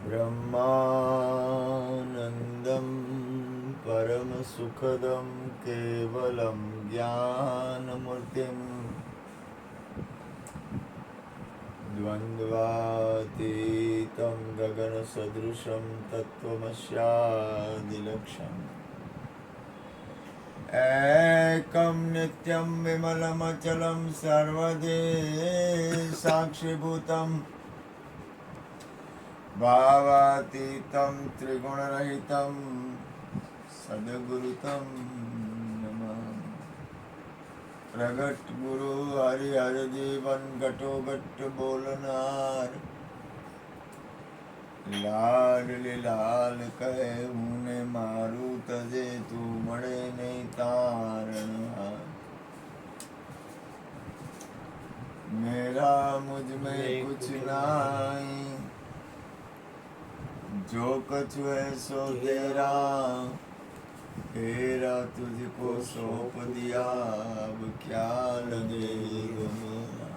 ब्रह्मानन्दं परमसुखदं केवलं ज्ञानमूर्तिं द्वन्द्वातीतं गगनसदृशं तत्त्वमस्यादिलक्ष्यम् एकं नित्यं विमलमचलं सर्वदे साक्षिभूतं भावातीतं त्रिगुणरहितं सद्गुरुतं नमामि। प्रगट गुरु हरिहर जीवन घटो घट बोलनार લાડલી લાલ કહે હું ને મારું તજે તું મળે નહીં તારણહાર મેરા મુझ में कुछ नहीं जो कछ है सो तेरा तेरा तुझको सौंप दिया अब क्या लगेगा मेरा।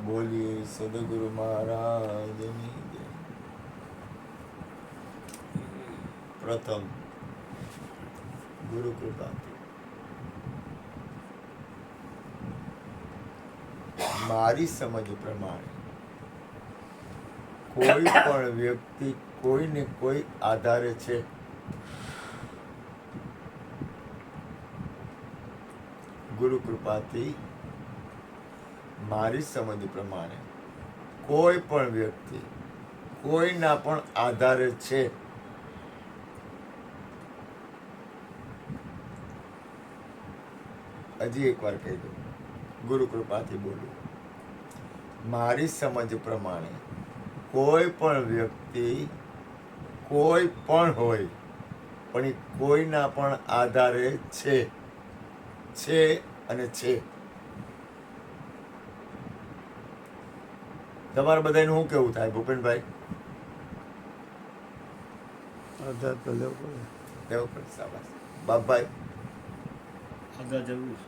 बोलिए सदगुरु महाराजની જય। પ્રથમ ગુરુ કૃપાથી મારી સમજ પ્રમાણે કોઈ પણ વ્યક્તિ કોઈને કોઈ આધારે છે। ગુરુ કૃપાથી મારી સમજ પ્રમાણે કોઈ પણ વ્યક્તિ કોઈના પણ આધારે છે। હજી એકવાર કહી દઉં, ગુરુ કૃપાથી બોલું। મારી સમજ પ્રમાણે કોઈ પણ વ્યક્તિ કોઈ પણ હોય પણ એ કોઈના પણ આધારે છે અને છે। તમારા બધાનું શું કેવું થાય ભૂપેનભાઈ? આધાર તો લેવો પડે, લેવો પડે, શાબાશ। બાપભાઈ? આધાર જરૂર છે।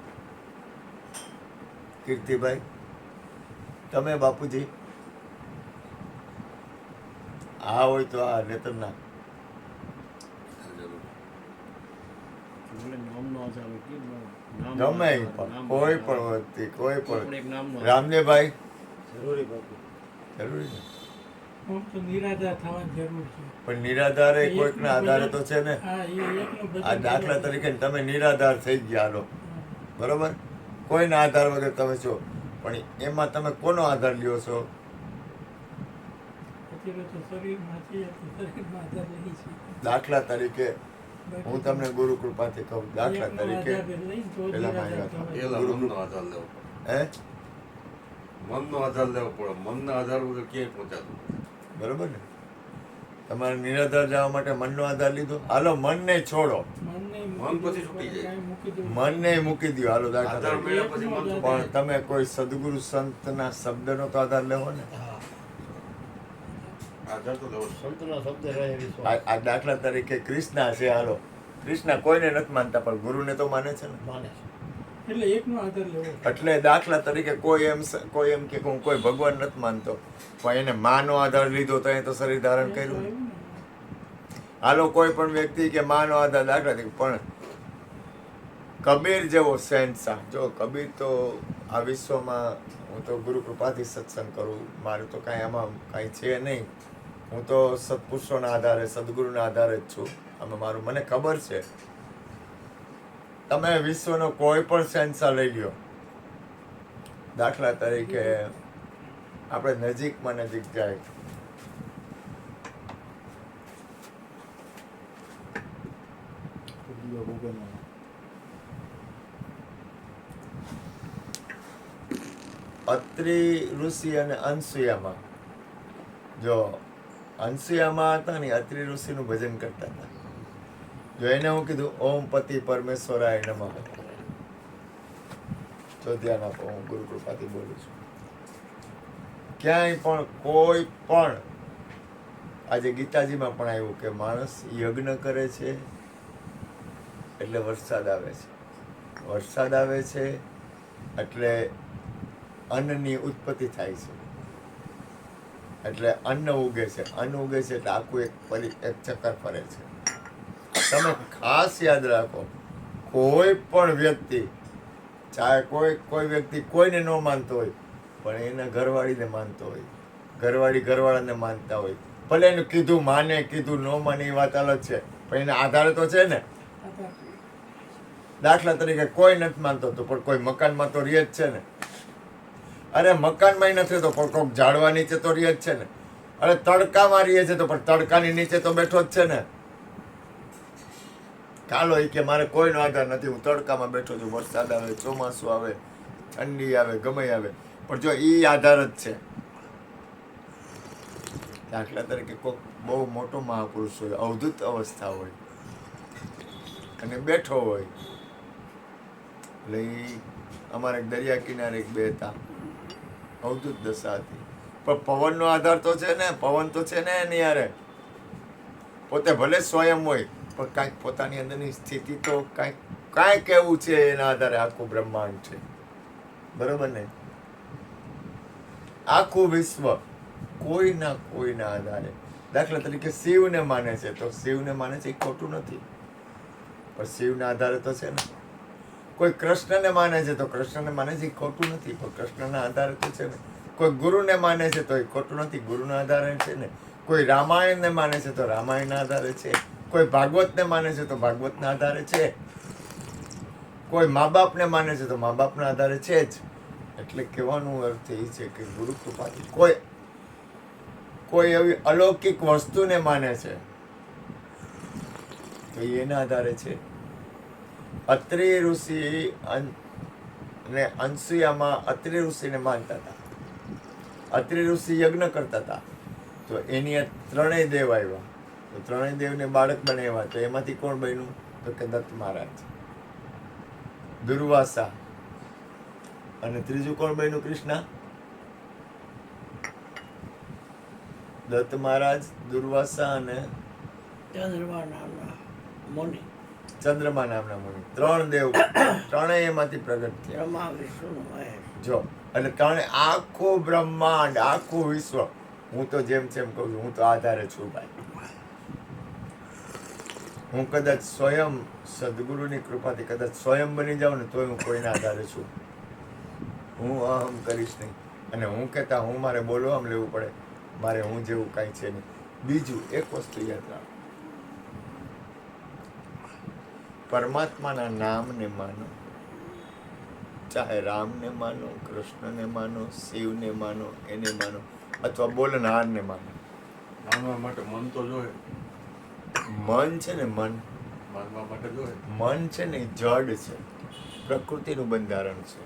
કીર્તિભાઈ તમે? બાપુજી? આ હોય તો આ, ને તો ના। ગમે પણ કોઈ પણ વ્યક્તિ કોઈ પણ। રામદેવભાઈ? જરૂરી બાપુ, જરૂરી ને? નિરાધાર થવાની જરૂર છે, પણ નિરાધારે કોઈકના આધારે તો છે ને। આ દાખલા તરીકે તમે નિરાધાર થઈ ગયા, હાલો બરોબર, કોઈના આધાર વગર તમે છો, પણ એમાં તમે કોનો આધાર લ્યો છો? દાખલા તરીકે હું તમને ગુરુ કૃપાથી કહું, દાખલા તરીકે પેલા મારી વાત ગુરુ આધાર લેવો હે મનનો આધાર લેવો પડે। મનના આધાર વગર ક્યાંય પહોંચાતું નથી। બરોબર ને? તમારે નિરાધાર જવા માટે મનનો આધાર લીધો, હાલો મનને છોડો, મન પછી છૂટી જાય, મનને મૂકી દો, હાલો દાખલા આધાર તરીકે। મળ્યા પછી મન છૂટી પણ તમે કોઈ સદગુરુ સંતના શબ્દનો તો આધાર લેવો ને। જાય। આધાર તો લેવો જ છે। સંતનો શબ્દ રહે વિશ્વાસ। આ દાખલા તરીકે કૃષ્ણ છે, હાલો કૃષ્ણ કોઈને નથી માનતા પણ ગુરુને તો માને છે ને। માને છે, એટલે એકનો આધાર લેવો। એટલે દાખલા તરીકે કોઈ એમ કે હું કોઈ ભગવાન નથી માનતો, પણ એને માનો આધાર લીધો તો એ તો શરીર ધારણ કર્યું। હાલો કોઈ પણ વ્યક્તિ કે માનો આધાર, દાખલા તરીકે પણ કબીર જેવો શહેનશાહ, જો કબીર તો આ વિશ્વમાં, હું તો ગુરુ કૃપાથી સત્સંગ કરું, મારું તો કાંઈ આમાં કાંઈ છે નહીં, હું તો સત્પુરુષોના આધારે સદગુરુના આધારે જ છું, આમાં મારું મને ખબર છે। તમે વિશ્વનો કોઈ પણ શહેનશાહ લઈ લ્યો, દાખલા તરીકે આપણે નજીકમાં નજીક જાય, અત્રિ ઋષિ અને અનસુયામાં, જો અનસુયામાં હતા ને, અત્રિ ઋષિનું ભજન કરતા હતા, જો એને હું કીધું ઓમ પતિ પરમેશ્વરાય નમઃ, તો ધ્યાન આપો, હું ગુરુ કૃપાથી બોલું છું। ક્યાંય પણ કોઈ પણ, આજે ગીતાજીમાં પણ આવ્યું કે માણસ યજ્ઞ કરે છે એટલે વરસાદ આવે છે, વરસાદ આવે છે એટલે અન્નની ઉત્પત્તિ થાય છે। એટલે અન્ન ઉગે છે, અન્ન ઉગે છે એટલે આખું એક ચક્કર ફરે છે. તમે ખાસ યાદ રાખો, કોઈ પણ વ્યક્તિ, ચાહે કોઈ વ્યક્તિ કોઈને ન માનતો હોય, પણ એના ઘરવાળીને માનતો હોય, ઘરવાળી ઘરવાળાને માનતા હોય, ભલે એનું કીધું માને કીધું ન માને એ વાત અલગ છે, પણ એના આધારે તો છે ને. દાખલા તરીકે કોઈ નથી માનતો તો પણ કોઈ મકાનમાં તો રહે જ છે ને. અરે મકાનમાં નથી તો પણ કોઈક ઝાડવા નીચે તો રહે જ છે ને. અરે તડકામાં રહીએ છે તો પણ તડકાની નીચે તો બેઠો જ છે ને. કાલો એ કે મારે કોઈનો આધાર નથી, હું તડકામાં બેઠો છું, વરસાદ આવે, ચોમાસું આવે, ઠંડી આવે, ગમે આવે, પણ જો એ આધાર જ છે. દાખલા તરીકે કોઈક બહુ મોટો મહાપુરુષ હોય, અવધૂત અવસ્થા હોય અને બેઠો હોય, એટલે અમારે દરિયા કિનારે એક બે હતા, અવધૂત દશા હતી, પણ પવનનો આધાર તો છે ને, પવન તો છે ને એની યારે. પોતે ભલે સ્વયં હોય પણ કાંઈક પોતાની અંદરની સ્થિતિ તો કાંઈક એવું છે, એના આધારે આખું બ્રહ્માંડ છે. બરોબર ને? આખું વિશ્વ કોઈના આધારે. દાખલા તરીકે શિવને માને છે તો શિવને માને છે એ ખોટું નથી, પણ શિવના આધારે તો છે ને. કોઈ કૃષ્ણને માને છે તો કૃષ્ણને માને છે એ ખોટું નથી, પણ કૃષ્ણના આધારે તો છે ને. કોઈ ગુરુને માને છે તો એ ખોટું નથી, ગુરુના આધારે છે ને. કોઈ રામાયણને માને છે તો રામાયણના આધારે છે, કોઈ ભાગવતને માને છે તો ભાગવતના આધારે છે, કોઈ મા બાપને માને છે તો મા બાપના આધારે છે જ. એટલે કહેવાનો અર્થ એ છે કે ગુરુ કૃપાથી કોઈ એવી અલૌકિક વસ્તુને માને છે તો એના આધારે છે. અત્રિ ઋષિ અને અનસુયામાં અત્રિ ઋષિને માનતા હતા. અત્રિ ઋષિ યજ્ઞ કરતા હતા તો એની ત્રણેય દેવ આવ્યા, તો ત્રણેય દેવને બાળક બનાવ્યા, તો એમાંથી કોણ બન્યું? તો કે દત્ત મહારાજ, દુર્વાસા, અને ત્રીજું કોણ બન્યું? કૃષ્ણ. દત્ત મહારાજ, દુર્વાસા અને ચંદ્રમા નામના મુનિ, ચંદ્રમા નામના મુનિ, ત્રણ દેવ, ત્રણેય એમાંથી પ્રગટ થયા. બ્રહ્મા વિષ્ણુ મહેશ. જો એટલે ત્રણે આખું બ્રહ્માંડ, આખું વિશ્વ, હું તો જેમ કહું છું, હું તો આધારે છું ભાઈ. હું કદાચ સ્વયં સદગુરુની કૃપાથી કદાચ સ્વયં બની જાઉં ને તોય હું કોઈના આધારે છું. હું અહમ કરીશ નહીં, અને હું કહેતા હું મારે બોલવા આમ લેવું પડે, મારે હું જેવું કાંઈ છે નહીં. બીજું એક વસ્તુ યાદ રાખો, પરમાત્માના નામને માનો, ચાહે રામને માનો, કૃષ્ણને માનો, શિવને માનો, એને માનો, અથવા બોલનારને માનો. માનવા માટે મન તો જોઈએ. મન છે ને, મન માટે જોઈએ. મન છે ને એ જડ છે, પ્રકૃતિનું બંધારણ છે.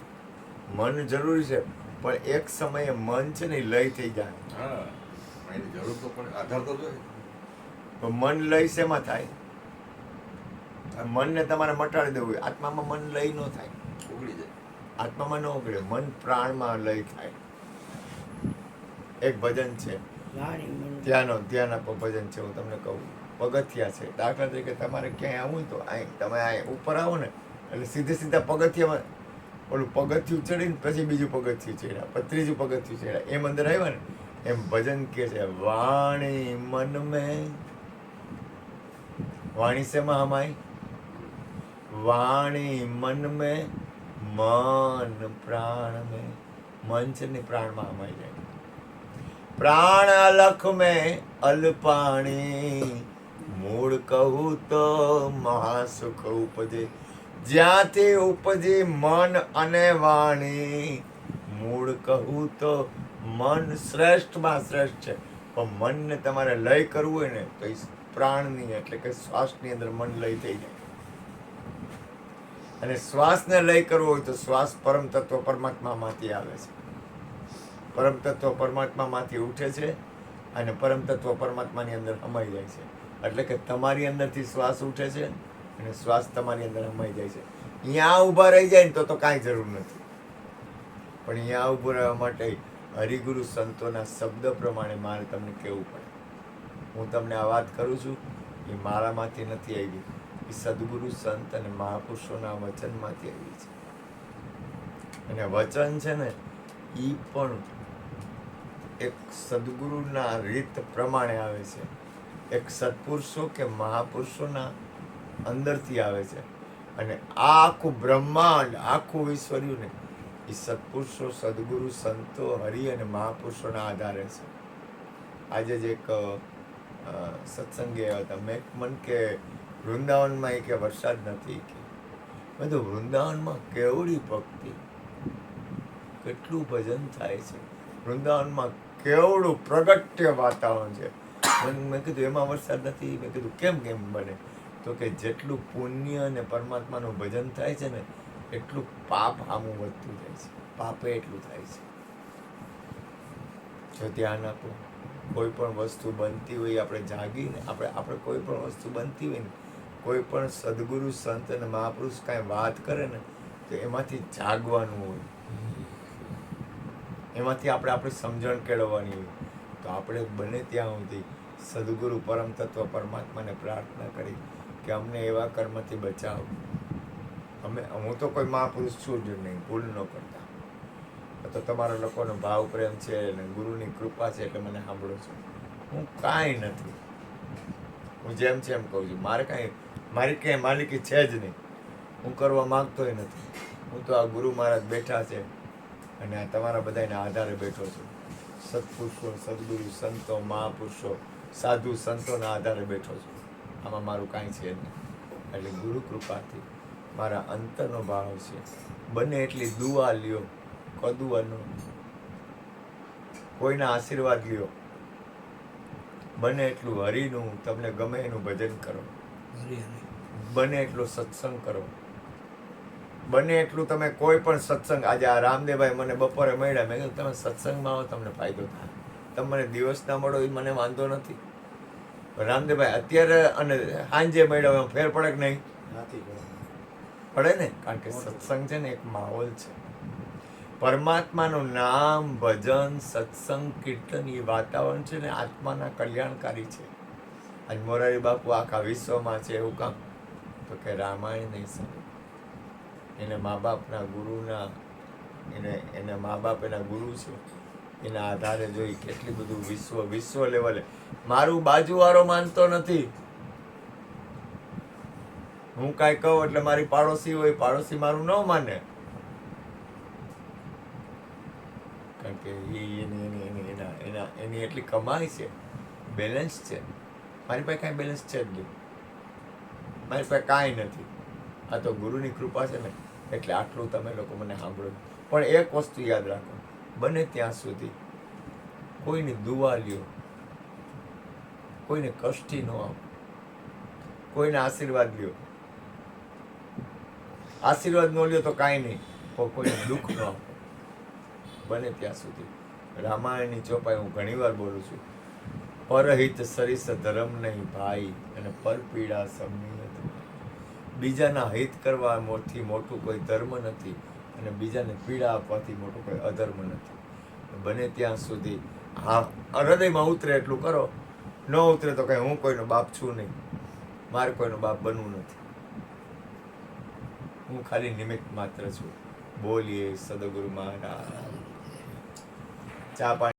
મન જરૂરી છે, પણ એક સમયે મન છે ને એ લય થઈ જાય. હા, એની જરૂર તો પડે, આધાર તો જોઈએ. તો મન લય શેમાં થાય? મનને તમારે મટાડી દેવું હોય, આત્મામાં મન લય ન થાય, ઉગડી જાય. આત્મામાં ન ઉગડે, મન પ્રાણમાં લય થાય. એક ભજન છે, ધ્યાન આપો ભજન છે, હું તમને કહું, પગથિયા છે. દાખલા તરીકે તમારે ક્યાંય આવવું તો તમે ઉપર આવો ને એટલે સીધા પગથિયામાં ઓલું પગથિયું ચડીને પછી બીજું પગથિયું ચડ્યા, પછી ત્રીજું પગથિયું ચડ્યા, એમ અંદર આવ્યા ને એમ ભજન કે છે, વાણી મન મેં, વાણી શેમાં હમાય? વાણી મન મેં, મન પ્રાણ મેં. મન છે ને પ્રાણમાં હમાઈ જાય. પ્રાણ અલખ મેં અલ્પાણી, મૂળ કહું તો મહાસુખ ઉપજે. જ્યાંથી ઉપજી મન અને વાણી, મૂળ કહું તો મન શ્રેષ્ઠમાં શ્રેષ્ઠ છે. પણ મનને તમારે લય કરવું હોય ને તો એ પ્રાણની એટલે કે શ્વાસની અંદર મન લય થઈ જાય. અને શ્વાસને લય કરવો હોય તો શ્વાસ પરમ તત્વ પરમાત્મામાંથી આવે છે. પરમ તત્વ પરમાત્મામાંથી ઉઠે છે અને પરમ તત્વ પરમાત્માની અંદર સમાઈ જાય છે. એટલે કે તમારી અંદરથી શ્વાસ ઉઠે છે અને શ્વાસ તમારી અંદર સમાઈ જાય છે. અહીંયા ઊભા રહી જાય ને તો કાંઈ જરૂર નથી, પણ અહીંયા ઊભું રહેવા માટે હરિગુરુ સંતોના શબ્દ પ્રમાણે મારે તમને કહેવું પડે. હું તમને આ વાત કરું છું એ મારામાંથી નથી આવી, એ સદગુરુ સંત અને મહાપુરુષોના વચનમાંથી આવી છે. અને વચન છે ને એ પણ એક સદગુરુના રીત પ્રમાણે આવે છે, એક સત્પુરુષો કે મહાપુરુષોના અંદરથી આવે છે. અને આ આખું બ્રહ્માંડ, આખું વિશ્વ રહ્યું ને, એ સત્પુરુષો, સદગુરુ, સંતો, હરિ અને મહાપુરુષોના આધારે છે. આજે જ એક સત્સંગે આવ્યા હતા, મેં મન કે વૃંદાવનમાં એ કે વરસાદ નથી કે બધું વૃંદાવનમાં કેવડી ભક્તિ, કેટલું ભજન થાય છે વૃંદાવનમાં, કેવડું પ્રગટ્ય વાતાવરણ છે. મેં કીધું એમાં વરસાદ નથી. મેં કીધું કેમ બને? તો કે જેટલું પુણ્ય અને પરમાત્માનું ભજન થાય છે ને, એટલું પાપ આમું વધતું જાય છે, પાપે એટલું થાય છે. જો ધ્યાન આપો, કોઈ પણ વસ્તુ બનતી હોય, આપણે જાગીને આપણે કોઈ પણ વસ્તુ બનતી હોય ને, કોઈ પણ સદગુરુ, સંત અને મહાપુરુષ કાંઈ વાત કરે ને, તો એમાંથી જાગવાનું હોય, એમાંથી આપણે આપણી સમજણ કેળવવાની હોય. તો આપણે બને ત્યાં સુધી સદગુરુ, પરમ તત્વ પરમાત્માને પ્રાર્થના કરી કે અમને એવા કર્મથી બચાવો. હું તો કોઈ મહાપુરુષ છું જ નહીં, ભૂલ ન કરતા. તો તમારા લોકોનો ભાવ પ્રેમ છે અને ગુરુની કૃપા છે એટલે મને સાંભળો છો. હું કાંઈ નથી, હું જેમ છે એમ કહું છું. મારી ક્યાંય માલિકી છે જ નહીં, હું કરવા માગતોય નથી. હું તો આ ગુરુ મહારાજ બેઠા છે અને આ તમારા બધાના આધારે બેઠો છું. સત્પુરુષો, સદગુરુ, સંતો, મહાપુરુષો, સાધુ સંતોના આધારે બેઠો છું. આમાં મારું કાંઈ છે નહીં. એટલે ગુરુ કૃપાથી મારા અંતરનો ભાવ છે. બને એટલી દુઆ લ્યો, કદુઆનો, કોઈના આશીર્વાદ લ્યો. બને એટલું હરિનું, તમને ગમે એનું ભજન કરો. બને એટલો સત્સંગ કરો. બને એટલું તમે કોઈ પણ સત્સંગ, આજે આ રામદેવભાઈ મને બપોરે મળ્યા, મેં કીધું તમે સત્સંગમાં આવો, તમને ફાયદો થાય. તમે મને દિવસ ના મળો એ મને વાંધો નથી. રામદેવભાઈ અત્યારે અને સાંજે મળ્યા હોય ફેર પડે કે નહીં? પડે ને, કારણ કે સત્સંગ છે ને એક માહોલ છે. પરમાત્માનું નામ, ભજન, સત્સંગ, કીર્તન, એ વાતાવરણ છે ને આત્માના કલ્યાણકારી છે. આજ મોરારી બાપુ આખા વિશ્વમાં છે એવું કામ? તો કે રામાયણ નહીં સમજ. એને મા બાપના ગુરુના, એના મા બાપ એના ગુરુ છે, એના આધારે જોઈ કેટલી બધું વિશ્વ લેવલે. મારું બાજુવાળો માનતો નથી. હું કાંઈ કહું એટલે મારી પાડોશી હોય, પાડોશી મારું ન માને, કારણ કે એની એટલી કમાઈ છે, બેલેન્સ છે. મારી પાસે કાંઈ બેલેન્સ છે જ નહીં, મારી પાસે કાંઈ નથી. આ તો ગુરુની કૃપા છે ને, એટલે આટલું તમે લોકો મને સાંભળો. પણ એક વસ્તુ યાદ રાખો, બને ત્યાં સુધી કોઈની દુઆ લ્યો, કોઈને કષ્ટી ન આપો, કોઈને આશીર્વાદ લ્યો. આશીર્વાદ ન લ્યો તો કાંઈ નહીં, પણ કોઈને દુઃખ ન આપો. બને ત્યાં સુધી રામાયણની ચોપાઈ હું ઘણીવાર બોલું છું, પરહિત સરિસ ધર્મ નહીં ભાઈ, અને પર પીડા સૌની. બીજાના હિત કરવાથી મોટું કોઈ ધર્મ નથી, અને બીજાને પીડા આપવાથી મોટું કોઈ અધર્મ નથી. બને ત્યાં સુધી હા હૃદયમાં ઉતરે એટલું કરો. ન ઉતરે તો કંઈ હું કોઈનો બાપ છું નહીં, મારે કોઈનો બાપ બનવું નથી. હું ખાલી નિમિત્ત માત્ર છું. બોલીએ સદગુરુ મહારાજ. ચા પાણી